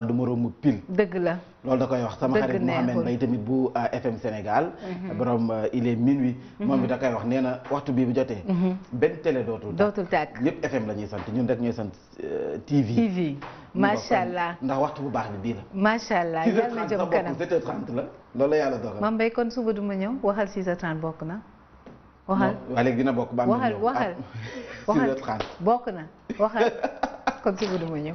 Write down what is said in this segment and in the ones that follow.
du moroomu pile. dëgg la loolu da koy wax sama xarit Mohamed Mbaye tamit bu FM Sénégal. borom il est minuit. moom bi da koy wax nee na waxtu bii bu jotee. benn télé dootul tàkk ñëpp FM la ñuy sant ñun rek ñooy sant TV. macha allah ndax waxtu bu baax bi bii la. macha allah yàlla na jëm kanam 7h30 la loolu la yàlla dogal. Mame Mbaye kon suba du ma ñëw waxal 6h30 bokk na. waxal waaw léegi dina bokk ba am waxal 6h30 bokk na waxal kon suba du ma ñëw.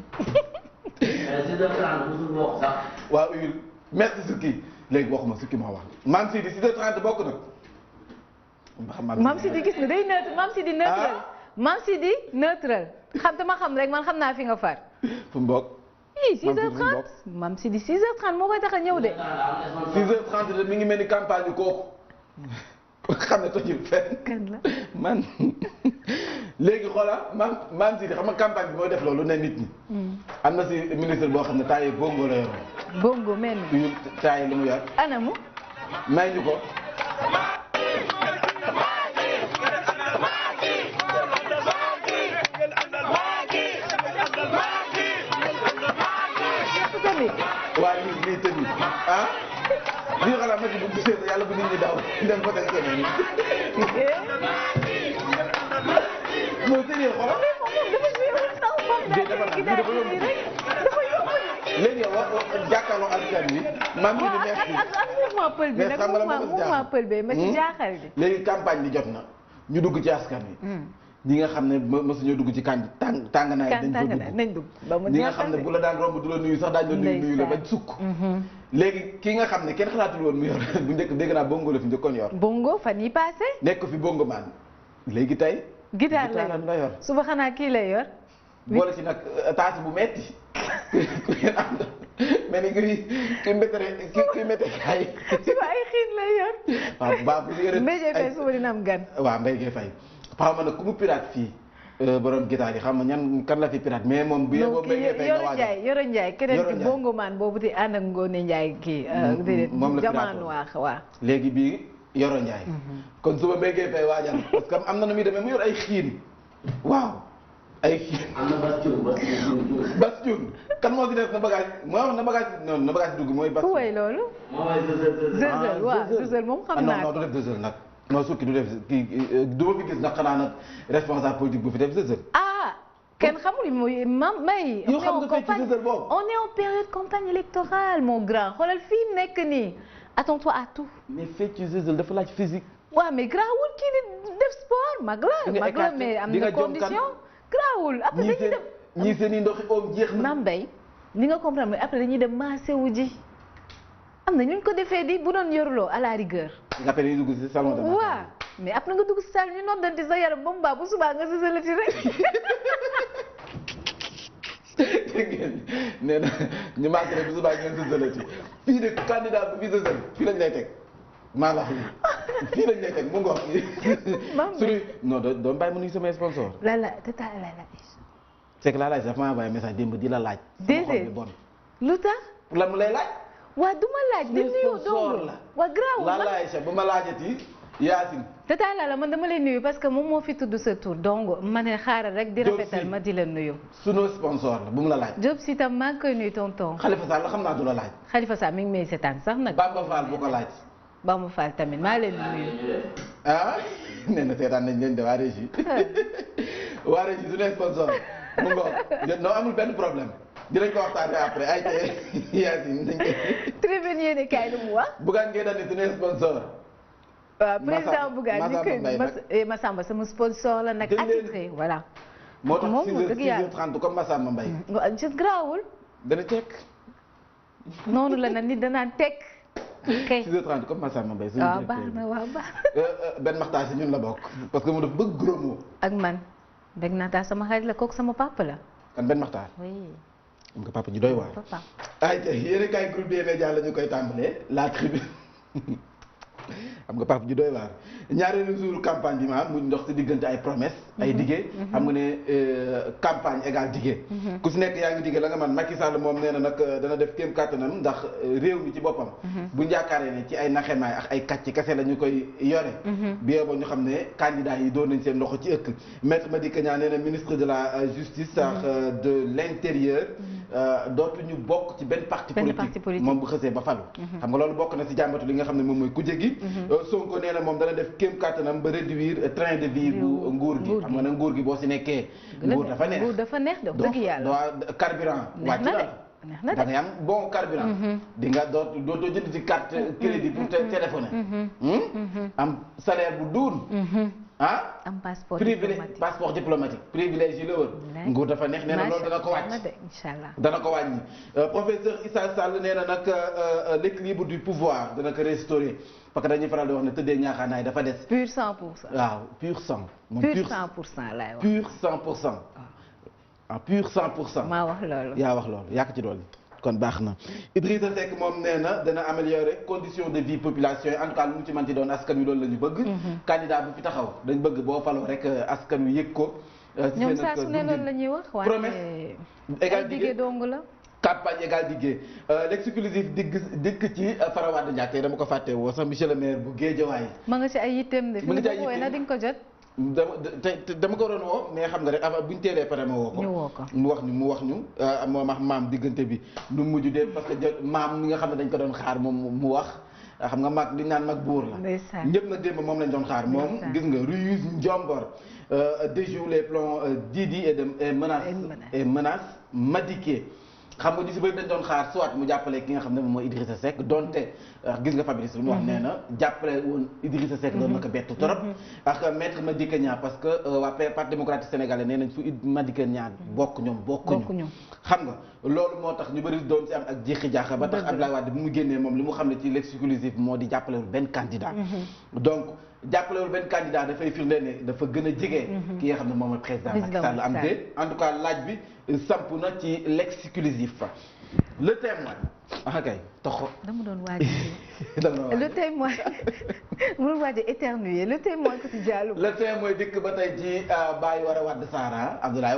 6h30 musul bokk sax. waaw uyul merci Sukki léegi waxuma Sukki moo wax Mame Sidi 6h30 bokk na. Mame Sidi gis nga day neutre Mame Sidi neutral. Mame Sidi neutral xam dama xam rek man xam naa fi nga far. fu mu bokk. 6h30 Mame Sidi 6h30 moo koy tax a ñëw de. 6h30 de mi ngi mel ni campagne kooku xam ne tojul fenn. kan la man léegi xoolal Mame Sidi xam nga campagne bi mooy def loolu ne nit ñi. am na si ministre boo xam ne taay bongo la yor. bongo mel ni. taay lu mu yor. anamu. may ñu ko. waa lii tamit lii xalaat ma ci bu gisee yàlla bu nit ñi daw dem ko tey keneen moo sérieux xoolal léegi yow jàkkaarloo askan wi Mame Sidi merci ak mouvement pël bi nag mouvement pël bi ma ci jaaxal bi léegi campagne bi jot na ñu dugg ci askan wi ñi nga xam ne mësuñoo dugg ci kan tàng naay nañ dugg ñi nga xam ne bu la daan romb du la nuyu sax daañu la nuyu la ba sukk léegi ki nga xam ne kenn xalaatul woon mu yor bu njëkk dégg naa bongo la fi njëkkoon yor bongo fan yi passé nekk fi bongo maan léegi tey guitare la yor suba xanaa kii lay yor boole ci nag taas bu metti ku ngeen am na mais ni kuy métte kaay suba ay xiin lay yor waaw baa bu yore Mbaye Faye suba dina am gan waaw Mbaye Faye xaw ma nag ku mu pirate fii borom guitare yi xam nga ñan kan la fi pirate mais moom bu yeboo Mbaye Faye nga waajal Yoro Ndiaye keneen ki bongo man boobu di ànd ak Ngoné Ndiaye kii moom la jamono waax waaw léegi bii Yoro Ndiaye kon suba Mbaye Faye waajal parce que am na nu muy demee mu yor ay xiin waaw ay xiin am na Bas Thioune kan moo si def na bagage moo wax na bagage noonu na bagage dugg mooy Bas ku way loolu Zëzël waaw Zëzël moom xam naa non du def Zëzël nag non Sukki du def kii du ma fi gis nag xanaa nag responsable politique bu fi def Zëzël kenn xamul mooy Mame Mbaye yow xam nga fekk ci Zëzël boobu on est en période campagne électorale mon grand xoolal fii nekk nii attends-toi à tout mais fekk ci Zëzël dafa laaj physique waaw mais grawul kii di def sport mag la mais am na condition grawul après dañuy dem ñii seen i ndoxi oom jeex na Mame Mbaye ni nga comprendre mais après dañuy dem maase wu ji am na ñu ko defee di bu doon yoruloo à la rigueur nga pare dugg si salon de waaw mais après nga dugg si salle ñu noddanti sa yaram ba mu baax bu subaa nga sësalati rek dégg ngeen nee na ñu manqué rek bu subaa ngeen sësalati fii de candidat bu fi sësal fii lañ lay teg maa la wax fii lañ lay teg mu ngox suñu non doon bàyyi mu nuyu samay sponsor lala tata lala c'est que lala dafa maa envoyé message démb di la laaj déedéet bon lu tax lan mu lay laaj waa du ma laaj di nuyu dong la waa grawul lala Aïcha bu ma laajati Yacine tata lala man dama lay nuyu parce que moom moo fi tudd sa tur donc ma ne xaaral rek di rafetal ma di la nuyu sunu sponsor la bu mu la laaj Diop si tam maa ngi koy nuyu tonton Khalifa Sall la xam naa du la laaj Khalifa Sall mi ngi may seetaan sax nag Bamba Fall bu ko laaj Bamba Fall tamit maa leen nuyu nee na seetaan nañ leen de waa régie waa régie sunu sponsor mu ngoog non amul benn problème dinañ ko waxtaanee après ay tey Yacine nañ ko tribune yéene kaay lu mu wax Bougane Gueye Dany sunu sponsor waaw président Bougane ñu koy Massamba sama sponsor la nag attitré voilà moo tax moom 6h30 comme Massamba Mbaye ci grawul dana tekk noonu la na nit danaan tekk kay 6h30 comme Massamba Mbaye waaw baax na waaw baax benn maxtaar si ñun la bokk parce que mu def bëgg gros mot ak man dégg naa tax sama xarit la kooku sama papa la kan benn maxtaar oui am nga papa ñu doy waar papa ay tey yéen kay groupe des médias la ñu koy tàmbalee la tribune xam nga papa ju doy waar ñaareelu jour campagne bi mu ndox si diggante ay promesse ay dige xam nga ne campagne égale dige ku si nekk yaa ngi dige la nga man Macky Sall moom nee na nag dana def kéem kàttanam ndax réew mi ci boppam bu njàkkaaree ne ci ay naxemaay ak ay kàcc kese la ñu koy yore bi boo ñu xam ne candidat yi doon nañ seen loxo ci ëkk Maître Madické Niang nee na ministre de la justice ak de l'intérieur dootuñu bokk ci benn parti politique moom bu xësee ba falu. xam nga loolu bokk na si jàmbatu li nga xam ne moom mooy kujje gi. Sonko nee na moom dana def kéem kàttanam ba réduire train de vie bu nguur gi. xam nga ne nguur gi boo si nekkee. nguur dafa neex nguur dafa neex de dëgg yàlla. carburant wàcc na la da ngay am bon carburant. di nga dootoo jënd ci carte crédit pour téléphoner. am salaire bu duun. am passeport diplomatique privilège yi la wër. nguur dafa neex nee na loolu dana ko wàcc. inchallah dana ko wàññi. Professeur Issa Sall nee na nag l'équilibre du pouvoir dana ko restaurer parce que dañuy faral di wax ne tëddee ñaaxaanaay dafa des. pur 100%. waaw pur 100. moom pur 100% laay wax. pur 100%. ah pur 100%. maa wax loolu. yaa wax loolu yaa ko ci doon kon baax na Idrissa Seck moom nee na dana améliorer conditions de vie population yi en tout cas lu mu ci manti doon askan wi loolu la ñu bëgg. candidat bu fi taxaw dañ bëgg boo faloo rek askan wi yëg ko. ñoom saa su ne loolu la ñuy wax. promesse égal dige dong la. campagne égal diggé l'exclusif dikk ci Farawaad Ndiaye tey dama ko fàtte woo sax monsieur le maire bu Guédiawaye. ma nga ci ay yitteem de. ma nga ci ay yitteem na di nga ko jot. dama ko doon woo mais xam nga rek avant bu ñu teelee pare ma woo ko. mu wax ñu moom ak maam diggante bi nu mu mujj dee parce que maam mi nga xam ne dañ ko doon xaar moom mu wax xam nga mag li ñu naan mag buur la. ñëpp nag démb moom lañ doon xaar moom. gis nga ruse Ndiombor déjoue les plans Didi et menace Madické. xam nga ñu si bëri dañ doon xaar soit mu jàppale ki nga xam ne moom mooy Idrissa Seck donte gis nga Fabrice lu mu wax nee na jàppale woon Idrissa Seck doon na ko bett trop ak maître Madické Niang parce que waa parti démocratique sénégalais nee nañ fu Madické Niang bokkuñu xam nga loolu moo tax ñu bëri doon si am ak jeexi jaaxa ba tax Abdoulaye Wade bi mu génnee moom li mu xam ne ci l'exclusif moo di jàppalewul benn candidat donc jàppalewul benn candidat dafay firnde ne dafa gën a jege ki nga xam ne moom mooy président Macky Sall am de en tout cas laaj bi samp na ci l'exclusif le témoin kay toxo dama doon waaj le témoin mu waaj éternuer le témoin ko ci jàllu le témoin dikk ba tey ci Baye Wara Wade Sarr Abdoulaye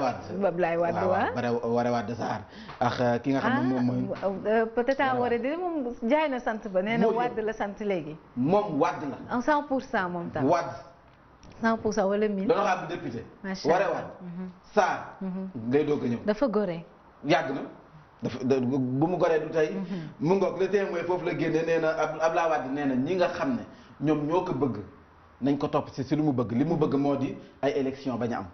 Wade Wara Wade Sarr ak ki nga xam ne moom mooy peut-être Wara de moom jaay na sant ba nee na Wade la sant léegi moom Wade la en 100% moom tam Wade 100% wala 1000 doona xam bi député Wara Wade Sarr ngay doog a ñëw dafa gore yàgg na bu mu goree du tey mu ngoog le témoin foofu la génne nee na Abdoulaye Wade nee na ñi nga xam ne ñoom ñoo ko bëgg nañ ko topp si lu mu bëgg li mu bëgg moo di ay élection bañ a am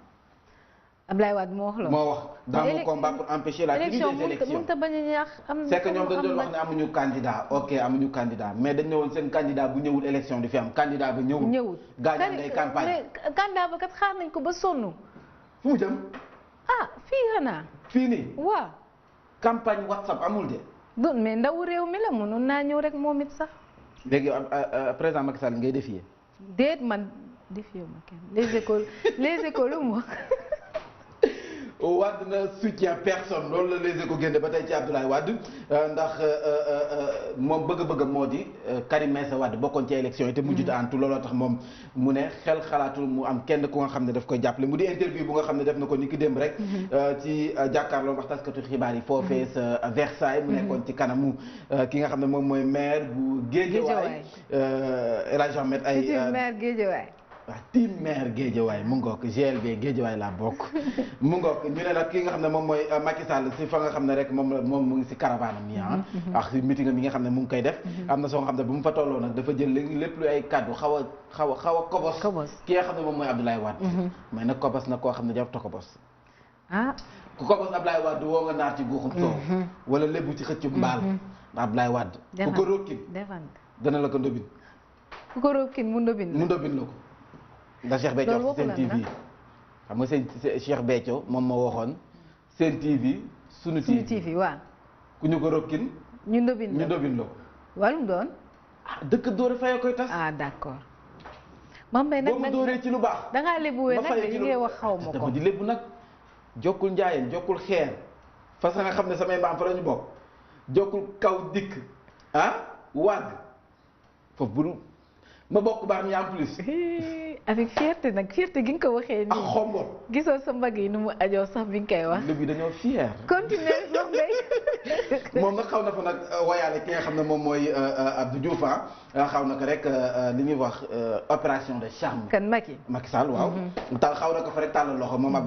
Abdoulaye Wade moo wax loolu moo wax dans mon combat pour empêcher la tenue des élections mënut a bañ a ñaax c'est que ñoom dañ doon wax ne amuñu candidat ok amuñu candidat mais dañ ne woon seen candidat bu ñëwul élection di fi am candidat ba ñëwul gaañal ngay campagne mais candidat ba kat xaar nañ ko ba sonn fu mu jëm fii xanaa fii nii waaw campagne WhatsApp amul de. donc mais ndaw réew mi la mënoon naa ñëw rek moom it sax. léegi président Macky Sall ngay défier. déet man défier ma kenn les écoles lu mu wax. Wade na soutien personne loolu la Les Échos génne ba tey ci Abdoulaye Wade ndax moom bëgg-bëggam moo di Karim Meïssa Wade bokkoon ci élection yi te mujjut a antu looloo tax moom mu ne xel xalaatul mu am kenn ku nga xam ne daf koy jàppale mu di interview bu nga xam ne def na ko ni ki démb rek ci jàkkaarloo wax taskatu xibaar yi foofee sa Versailles mu nekkoon ci kanamu ki nga xam ne moom mooy maire bu Guédiawaye El Hadj Ahmed ay maire Guédiawaye waaw team maire Guédiawaye mu ngoog GLB Guédiawaye laa bokk mu ngoog ñu ne nag ki nga xam ne moom mooy Macky Sall si fa nga xam ne rek moom mu ngi si caravane am yi ak si meeting am yi nga xam ne mu ngi koy def am na soo nga xam ne bu mu fa tolloo nag dafa jël lépp lu ay kàddu xaw a kobos ki nga xam ne moom mooy Abdoulaye Wade mais nag kobos nag koo xam ne jarut a kobos ku kobos Abdoulaye Wade woo nga naar ci guuxum soow wala lébu ci xëccum mbaal Abdoulaye Wade ku ko rokkin dana la ko ndobin ku ko rokkin mu ndobin la ko ndax Cheikh Béthio wax seen TV xam nga seen Cheikh Béthio moom moo waxoon seen TV sunu TV waaw ku ñu ko rokkin ñu ndobin la ko wàllum doon dëkk dóore fayoo koy tas d'accord mam bay nag boo mu dóoree ci lu baax dangaa lébuwee nag li ngay wax xaw ma ko dama di lébu nag jokkul njaayeen jokkul xeer parce que nga xam ne samay maam fa la ñu bokk jokkul kaw dikk wàgg foofu bu ma bokk baax ñi en plus. avec fierté nag fierté gi nga ko waxee nii. ak xombol. gisoo sa mbagg yi nu mu ajoo sax bi nga koy wax. léegi dañoo fier. continuer wax day. moom nag xaw na fa nag wayaale ki nga xam ne moom mooy Abdou Diouf xaw na ko rek li ñuy wax opération de charme. kan Macky. Macky Sall waaw. xaw na ko fa rek tàllal loxo moom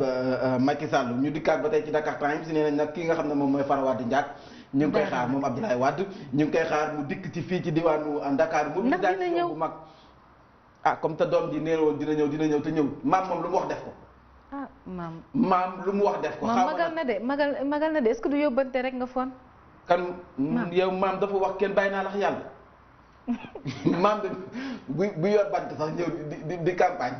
Macky Sall ñu dikkaat ba tey ci Dakar Times nee nañ nag ki nga xam ne moom mooy Farawaati Ndiak. ñu ngi koy xaar moom Abdoulaye Wade ñu ngi koy xaar mu dikk ci fii ci diwaanu Dakar. mobilisation bu mag. ah comme te doom ji nee woon dina ñëw te ñëw maam moom lu mu wax def ko. ah maam. maam lu mu wax def ko. maam magal na de magal na de est-ce que du yóbbante rek nga fon. kan yow maam dafa wax kenn bàyyi naa la yàlla. maam de bu yor bant sax ñëw di campagne.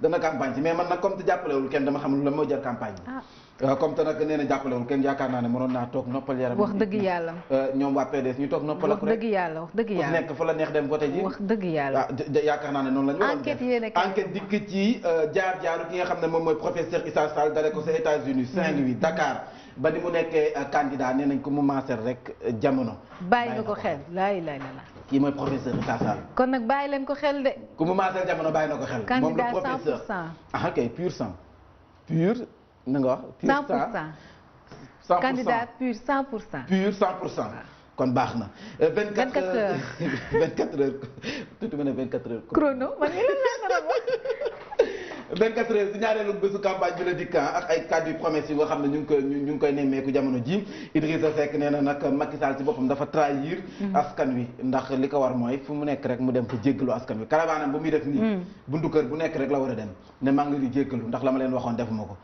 dana campagne ci mais man nag comme te jàppalewul kenn dama xam la moo jar campagne bi. comme te nag nee na jàppalewul kenn yaakaar naa ne mënoon naa toog noppal yaram. wax dëgg yàlla. ñoom waa PDS ñu toog noppal ak rek. wax dëgg yàlla wax dëgg yàlla. ku nekk fa la neex dem voté ji. wax dëgg yàlla. yaakaar naa ne noonu la ñu waroon def enquête dikk ci jaar-jaaru ki nga xam ne moom mooy professeur Issa Sall dale ko sa États-Unis Saint-Louis Dakar ba ni mu nekkee candidat nee nañ ko mu maaser rek jamono. bàyyi nga ko xel laay la kii mooy professeur Issa Sall. kon nag bàyyi leen ko xel de. ku mu maaser jamono bàyyi na ko xel. moom le professeur candidat 100%. ah ok pur sang. pur na nga wax. pur 100%. candidat pur 100%. pur 100%. kon baax na. 24 heures 24 heures tuuti ma ne 24 heures. chrono man mii la 24 heures si ñaareelu bésu campagne bi la dikk ak ay kàddu yu promesse yi nga xam ne ñu ngi koy nemmeeku jamono ji Idrissa Seck nee na nag Macky Sall ci boppam dafa trahir askan wi ndax li ko war mooy fu mu nekk rek mu dem fa jéggalu askan wi karabaanam bu muy def nii buntu kër bu nekk rek la war a dem ne maa ngi leen di jéggalu ndax la ma leen waxoon defuma ko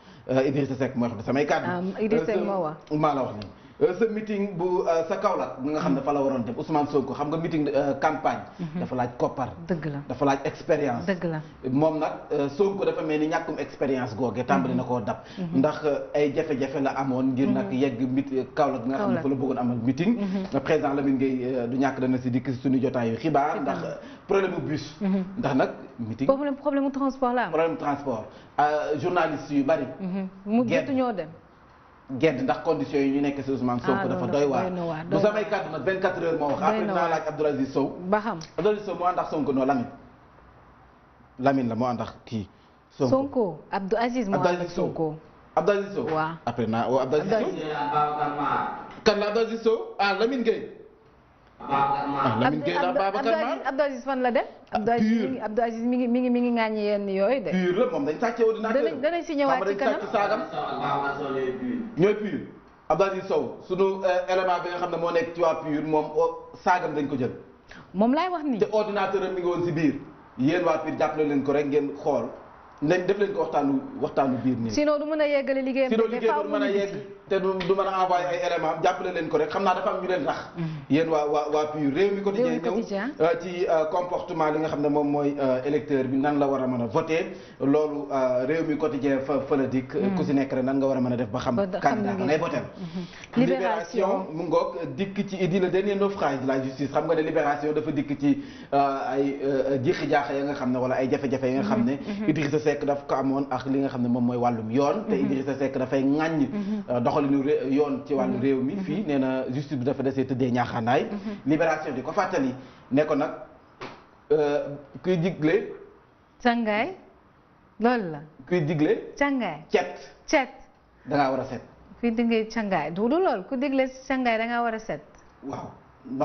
Idrissa Seck mooy wax samay kàddu Idrissa Seck moo wax maa la wax nii sa meeting bu sa Kaolack nga xam ne fa la waroon dem Ousmane Sonko xam nga meeting campagne dafa laaj koppar dëgg la dafa laaj expérience dëgg la moom nag Sonko dafa mel ni ñàkkum expérience googe tàmbali na koo dab ndax ay jafe-jafe la amoon ngir nag yegg Kaolack nga xam ne fa la bëggoon amal meeting président Lamine Gueye du ñàkk dana si dikk si suñu jotaayu xibaar ndax problème bu bus ndax nag meeting problème mu transport la am problème transport journaliste yu bari mu jotu ñoo dem gedd ndax conditions yi ñu nekk si Ousmane Sonko dafa doy waar bu samay kàddu nag 24 heures moo wax après naa laaj Abdou Aziz Sow ba xam Abdou Aziz Sow moo ànd ak Sonko non Lamine la moo ànd ak kii Sonko Abdou Aziz moo ànd ak Sonko Abdou Aziz Sow waaw après naa woo Abdou Aziz Sow kan la Abdou Aziz Sow Lamine Gueye Lamine Gueye la Babacar Mar Abdou Aziz fan la dem Abdou Aziz mi ngi ŋaañi yenn yooyu de pur la moom dañ sàcce ordinateur danañ si ñëwaat ci kanam saagam ñooy pur Abdou Aziz Sow sunu élément bi nga xam ne moo nekk ci waa pur moom saagam dañ ko jël moom laay wax nii te ordinateur am mi ngi woon si biir yéen waa pur jàppale leen ko rek ngeen xool nañ def leen ko waxtaanu biir nii sinon du mën a yeggale liggéeyam sinon liggéey du mën a yegg te du mën a envoyé ay éléments jàppale leen ko rek xam naa dafa am ñu leen rax yéen waa PUR réew mi quotidien ñëw ci comportement li nga xam ne moom mooy électeur bi nan la war a mën a voter loolu réew mi quotidien fa la dikk ku si nekk rek nan nga war a mën a def ba xam candidat ba ngay voter libération mu ngoog dikk ci idi le dernier naufrage de la justice xam nga ne libération dafa dikk ci ay jiixi jaaxa ya nga xam ne wala ay jafe-jafe ya nga xam ne Idrissa Seck daf ko amoon ak li nga xam ne moom mooy wàllum yoon te Idrissa Seck dafay ŋàññ doxalinu yoon ci wàllu réew mi fii nee na justice bi dafa desee tëddee ñaaxaanaay libération di ko fàttali ne ko nag kuy digle càngaay loolu la kuy digle càngaay cet dangaa war a set kuy digle càngaay du loolu ku digle càngaay dangaa war a set waaw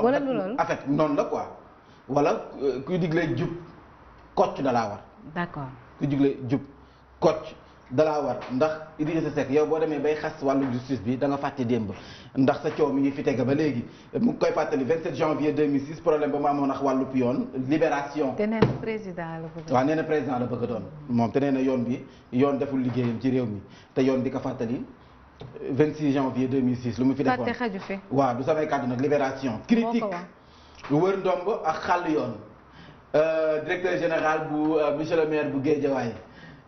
wala du loolu en fait noonu la quoi wala kuy digle jub kocc dalaa war d'accord kuy digle jub kocc dalaa war ndax Idrissa Seck yow boo demee bay xas wàllu justice bi da nga fàtte démb ndax sa coow mi ngi fi tege ba léegi mu ngi koy fàttali 27 janvier 2006 problème ba mu amoon ak wàllu yoon libération. te nee na président la bëgg waaw nee na président la bëgg a doon moom te nee na yoon bi yoon deful liggéeyam ci réew mi te yoon di ko fàttali 26 janvier 2006 lu mu fi defoon fàtte xaju fi. waaw du samay kàddu nag libération. critique wër ndomb ak xàll yoon directeur général bu monsieur le maire bu Guédiawaye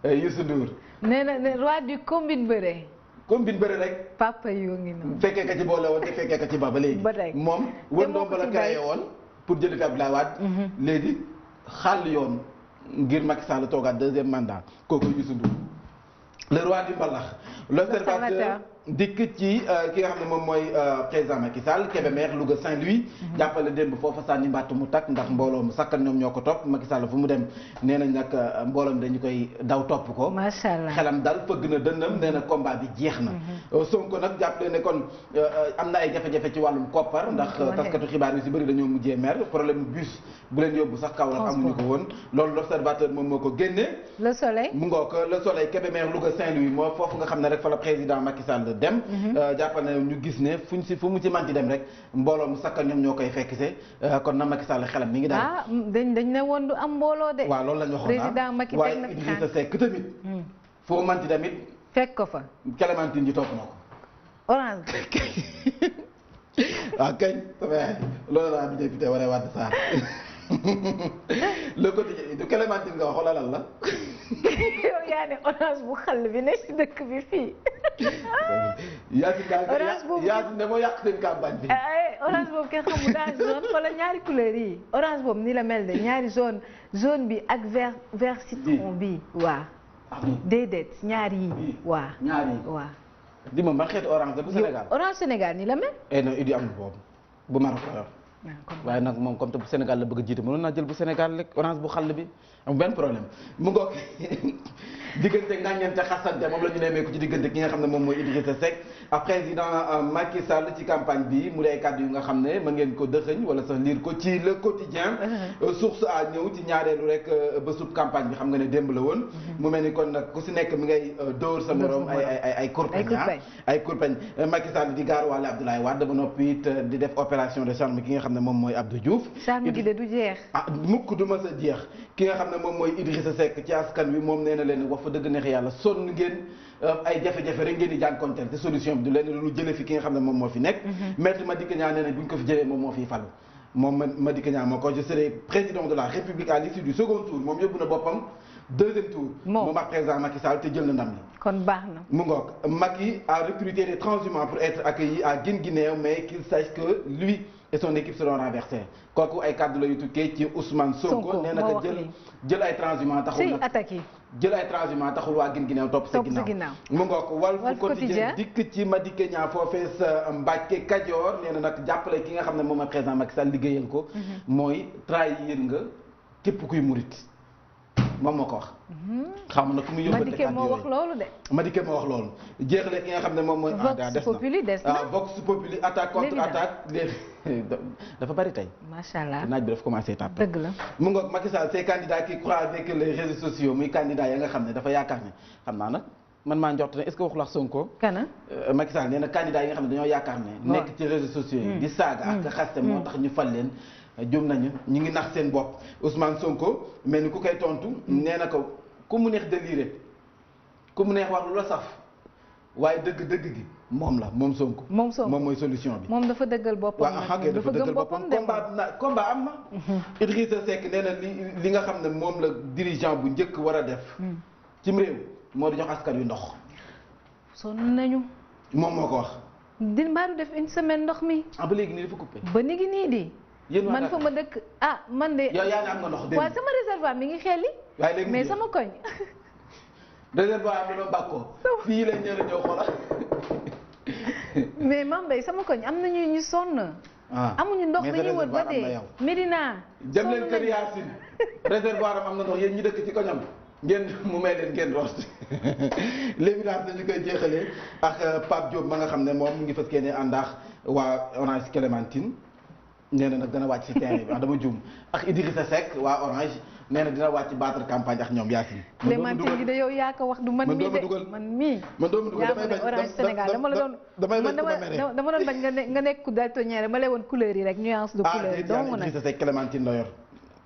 Youssou Ndour. nee na ne roi du combine bëre. combine bëre rek. papa yoo ngi noonu. fekkee ka ci boole woon te fekkee ka ci ba léegi. ba tey moom wër ndomb la créé woon pour jëli fi Abdoulaye Wade. léegi xàll yoon ngir Macky Sall toogaat deuxième mandat kooku Youssou Ndour. le roi du mbalax. l'observateur dikk ci ki nga xam ne moom mooy président Macky Sall Kébémer Louga Saint-Louis. jàppale démb foofa sànni mbàtt mu takk ndax mbooloo mu sakkan ñoom ñoo ko topp Macky Sall fu mu dem nee nañ nag mbooloo mi dañu koy daw topp ko. macha allah xelam dal fëgg na dënnam nee na combat bi jeex na. Sonko nag jàppale ne kon am na ay jafe-jafe ci wàllum koppar ndax taskatu xibaar yi si bëri dañoo mujjee mer problème bus bu leen yóbbu sax kaw la amuñu ko woon loolu l'observateur moom moo ko génnee. le soleil mu ngoog le soleil Kébémer Louga Saint-Louis moo foofu nga xam ne rek fa la président Macky Sall dem. jàppal ne ñu gis ne fu mu ci manti dem rek mbooloo mu sakkan ñoom ñoo koy fekkise kon na Macky Sall xelam mi ngi daal. ah dañ ne woon du am mbooloo de. waaw loolu la ñu waxoon président Macky waaye Idrissa Seck tamit. foo manti tamit. fekk ko fa. Clémentine ji topp na ko. orange. waaw kañ sama yaay loolu laa bi député waree Wade Sarr le quotidien du Clémentine nga wax wala lan la. yow yaa ne orange bu xàll bi ne si dëkk bi fii. orange boobu Yacine ne moo yàq seen campagne bi. orange boobu kenn xamul daa jaune wala ñaari couleur yi orange boobu ni la mel de ñaari jaune bi ak vert citron bi waa. déedéet ñaar yi waa. ñaar yi waa. di ma ban xeetu orange la bu Sénégal. orange Sénégal ni la mel. non Idi amul boobu bu Maroc la yor. waaye nag moom comme te bu Sénégal la bëgg a jiite mënoon naa jël bu Sénégal rek orange bu xàll bi am benn problème mu ngoog diggante ngàññeente xasante moom la ñu nemmeeku ci diggante ki nga xam ne moom mooy Idrissa Seck ak président Macky Sall ci campagne bi mu day kàddu yu nga xam ne mën ngeen ko dëxëñ wala sax lire ko ci le quotidien source a ñëw ci ñaareelu rek bésub campagne bi xam nga ne démb la woon mu mel ni kon nag ku si nekk mi ngay dóor sa morom ay kurpeñ ay kurpeñ Macky Sall di gaar wàlle Abdoulaye Wade ba noppi it di def opération de charme ki nga xam ne moom mooy Abdou Diouf charme gi de du jeex mukk du ma sa jeex ki nga xam ne moom mooy Idrissa Seck ci askan wi moom nee na leen wax fa dëgg neex yàlla sonn ngeen ay jafe-jafe rek ngeen di jànkonteel te solution bi du leen lu jële fi ki nga xam ne moom moo fi nekk maître Madické Niang nee na bu ñu ko fi jëlee moom moo fiy falu moom Madické Niang moo ko je serai président de la République à l'issue du second tour moom yóbbu na boppam deuxième tour moom ak président Macky Sall te jël na ndam li kon baax na mu ngoog Macky a recruté des transhumants pour être accueillis à Guinguinéo mais qu'il sache que lui et son équipe seront renversés kooku ay kàddu la yu tukkee ci Ousmane Sonko nee na ko jël ay transhumants taxul nag attaque jël ay transhumants taxul waa Guinguinéo topp sa ginnaaw mu ngoog Walf Quotidien dikk ci Madické Niang foofee sa Mbàkke Kajoor nee na nag jàppale ki nga xam ne moom mooy président Macky Sall liggéeyal ko mooy trahir nga képp kuy murit moom moo ko wax. xam na ku muy yóbbante Madické moo wax loolu de. Madické moo wax loolu jeexale ki nga xam ne moom mooy. Vox Populi des na Vox Populi attaque contre attaque dafa bari tey. macha allah naaj bi dafa commencé tàppe. dëgg la mu ngoog Macky Sall ces candidats qui croient avec les réseaux sociaux muy candidat ya nga xam ne dafa yaakaar ne xam naa nag man maa njort ne est-ce que waxul ak Sonko. kana Macky Sall nee na candidat yi nga xam ne dañoo yaakaar ne. nekk ci réseaux sociaux yi. di saaga ak xaste moo tax ñu fal leen. jum nañu ñu ngi nax seen bopp Ousmane Sonko mel ni ku koy tontu nee na ko ku mu neex déliré ku mu neex wax lu la saf waaye dëgg gi moom la moom Sonko. moom mooy solution bi. moom dafa dëggal boppam nag dafa dëggal boppam combat am na. Idrissa Seck nee na li nga xam ne moom la dirigeant bu njëkk war a def. cim réew moo di jox askan wi ndox. sonn nañu. moom moo ko wax. mbaa du def une semaine ndox mi. ba léegi nii dafa coupé. ba léegi nii di. man fa ma dëkk man de. yow yaa ngi am nga ndox dégg waaw sama réservoir mi ngi xelli. waaye léegi mais sama koñ. réservoir am na doon bàkkoo fii lañ ñëw xoolal. mais Mame Mbaye sama koñ am na ñu sonn. amuñu ndox mi ñu wër ba dee. Medina. jëm leen kër Yacine réservoir am na ndox yéen ñi dëkk ci koñam ngeen mu may leen ngeen root l'évidence dañu koy jeexalee ak Pape Diop ma nga xam ne moom mu ngi fas yéene àndaax waa Orange Clémentine. nee na nag dana wàcc ci terrain bi dama juum ak Idrissa Seck waa Orange nee na dina wàcc battre campagne ak ñoom Yacine. Clémentine gi de yow yaa ko wax du man mii de man mii. man doo ma dugal damay bañ Orange Sénégal dama la doon. dama doon bañ nga nekk ku daltonnière dama lay woon couleur yi rek nuance de couleur yi. donc nag Idrissa Seck Clémentine la yor.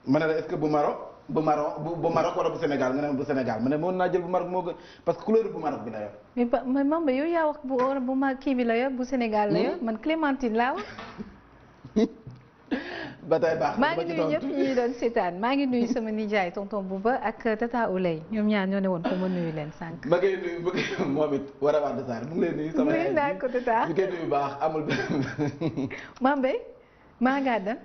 ma ne la est-ce que bu Maroc wala bu Sénégal nga ne bu Sénégal ma ne mën naa jël bu Maroc moo gën parce que couleur bu Maroc bi la yor. mais Mame Mbaye yow yaa wax bu ma kii bi la yor bu Sénégal la yor man Clémentine laa wax. ba tey baax maa ngi nuyu ñëpp ñi doon seetaan maa ngi nuyu sama nijaay tonton Bouba ak tata Oulay ñoom ñaar ñoo ne woon ko ma nuyu leen sànq. ma koy nuyu moom it war a Wade Sarr mu ngi lay nuyu. sama nuyu naa ko tata ñu koy nuyu baax amul. Mame Mbaye maa ngaa dem.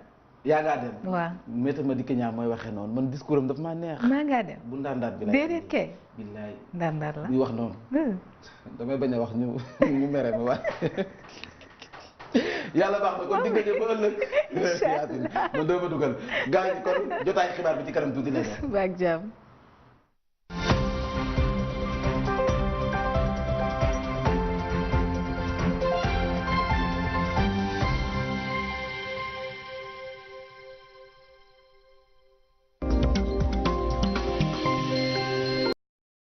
yaa ngaa dem. waaw Maître Madické Niang mooy waxee noonu man discours am daf maa neex. maa ngaa dem. bu ndaandaat bi la déedéet kay. billaay ndar la. muy wax noonu. damay bañ a wax ñu mere ma waaye. yàlla baax na kon dig nga ba ëllëg. incha allah man doo ma dugal gars yi kon jotaay xibaar bi ci kanam tuuti lay ba ak jàmm.